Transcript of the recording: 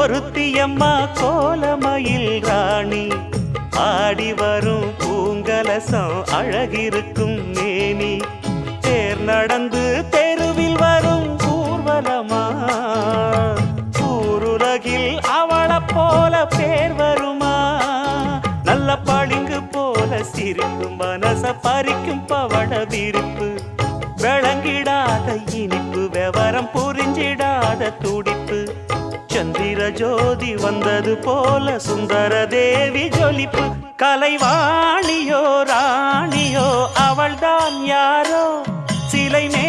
ஒருத்தியம்மா கோலமயில் ராணி ஆடி வரும் பூங்கலசம் அழகிருக்கும் மேனி தேர் நடந்து தெருவில் வரும் ஊர்வலமா ஊருலகில் அவளை போல பேர் வருமா நல்ல பளிங்கு போல சிரிக்கும் மனச பறிக்கும் பவள விரிப்பு விளங்கிடாத இனிப்பு விவரம் புரிஞ்சிடாத துடிப்பு சந்திர ஜோதி வந்தது போல சுந்தர தேவி ஜொலிப்பு கலைவாணியோ ராணியோ அவள்தான் யாரோ சிலை மே